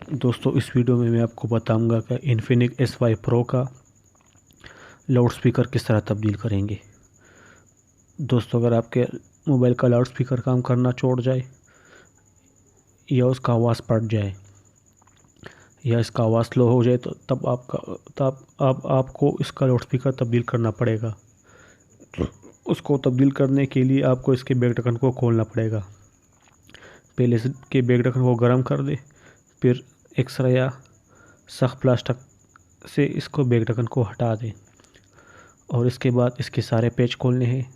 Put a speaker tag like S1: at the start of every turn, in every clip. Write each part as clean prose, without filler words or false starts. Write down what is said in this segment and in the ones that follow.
S1: दोस्तों इस वीडियो में मैं आपको बताऊंगा कि इन्फिनिक्स S5 Pro का लाउड स्पीकर किस तरह तब्दील करेंगे। दोस्तों अगर आपके मोबाइल का लाउड स्पीकर काम करना छोड़ जाए या उसका आवाज़ फट जाए या इसका आवाज़ स्लो हो जाए तो तब आपको इसका लाउड स्पीकर तब्दील करना पड़ेगा। उसको तब्दील करने के लिए आपको इसके बैक ढक्कन को खोलना पड़ेगा। पहले इसके बैक ढक्कन को गर्म कर दे, फिर एक्स्ट्रा या सख्त प्लास्टिक से इसको बैक ढक्कन को हटा दें और इसके बाद इसके सारे पेच खोलने हैं।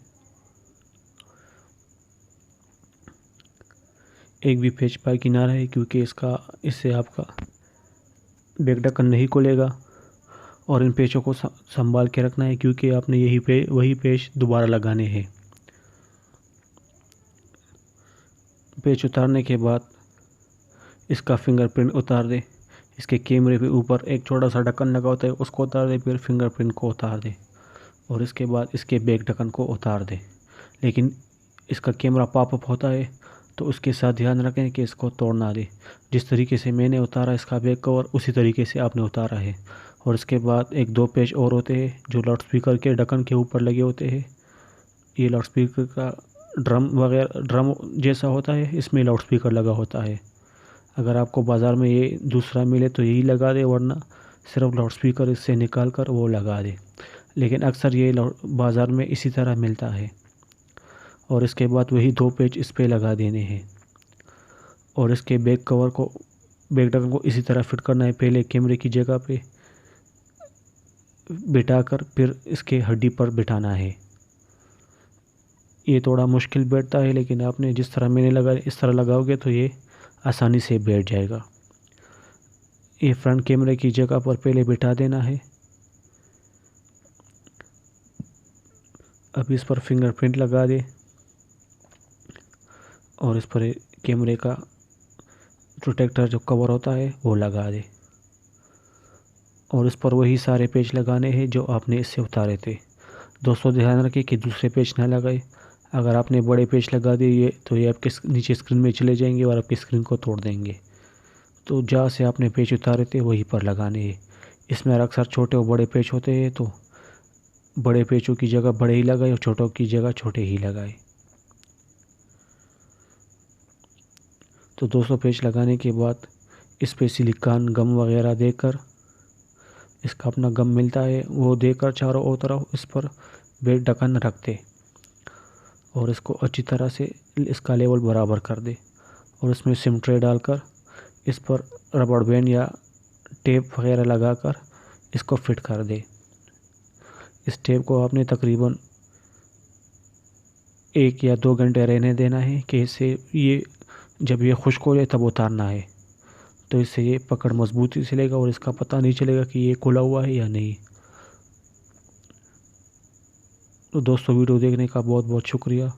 S1: एक भी पेच बाकी ना रहे, क्योंकि इससे आपका बैक ढक्कन नहीं खुलेगा। और इन पेचों को संभाल के रखना है, क्योंकि आपने वही पेच दोबारा लगाने हैं। पेच उतारने के बाद इसका फिंगरप्रिंट उतार दे। इसके कैमरे पे ऊपर एक छोटा सा ढक्कन लगा होता है, उसको उतार दे, फिर फिंगरप्रिंट को उतार दे और इसके बाद इसके बैक ढक्कन को उतार दे। लेकिन इसका कैमरा पॉपअप होता है तो उसके साथ ध्यान रखें कि इसको तोड़ ना दे। जिस तरीके से मैंने उतारा इसका बैक कवर, उसी तरीके से आपने उतारा है। और इसके बाद एक दो पेच और होते हैं जो लाउड स्पीकर के ढक्कन के ऊपर लगे होते हैं। ये लाउड स्पीकर का ड्रम जैसा होता है, इसमें लाउड स्पीकर लगा होता है। अगर आपको बाज़ार में ये दूसरा मिले तो यही लगा दे, वरना सिर्फ लाउड स्पीकर इससे निकाल कर वो लगा दे। लेकिन अक्सर ये बाज़ार में इसी तरह मिलता है। और इसके बाद वही दो पेच इस पे लगा देने हैं और इसके बैक ढक्कन को इसी तरह फिट करना है। पहले कैमरे की जगह पे बिठाकर फिर इसके हड्डी पर बिठाना है। ये थोड़ा मुश्किल बैठता है, लेकिन आपने जिस तरह मैंने लगाया इस तरह लगाओगे तो ये आसानी से बैठ जाएगा। ये फ्रंट कैमरे की जगह पर पहले बिठा देना है। अब इस पर फिंगरप्रिंट लगा दे और इस पर कैमरे का प्रोटेक्टर जो कवर होता है वो लगा दे और इस पर वही सारे पेच लगाने हैं जो आपने इससे उतारे थे। दोस्तों ध्यान रखें कि दूसरे पेच ना लगाए। अगर आपने बड़े पेच लगा दिए तो ये आपके नीचे स्क्रीन में चले जाएंगे और आपकी स्क्रीन को तोड़ देंगे। तो जहाँ से आपने पेच उतारे थे वहीं पर लगाने हैं। इसमें अक्सर छोटे और बड़े पेच होते हैं, तो बड़े पेचों की जगह बड़े ही लगाए और छोटों की जगह छोटे ही लगाए। तो 200 पेच लगाने के बाद इस पे सिलिकॉन गम वगैरह देकर, इसका अपना गम मिलता है वो देकर चारों ओर तरफ इस पर बैक ढक्कन रख दे और इसको अच्छी तरह से इसका लेवल बराबर कर दे और इसमें सिम ट्रे डालकर इस पर रबड़ बैंड या टेप वगैरह लगाकर इसको फिट कर दे। इस टेप को आपने तकरीबन 1 या 2 घंटे रहने देना है, कि इससे ये जब ये खुश्क हो जाए तब उतारना है। तो इससे ये पकड़ मजबूती से लेगा और इसका पता नहीं चलेगा कि ये खुला हुआ है या नहीं। तो दोस्तों वीडियो देखने का बहुत बहुत शुक्रिया।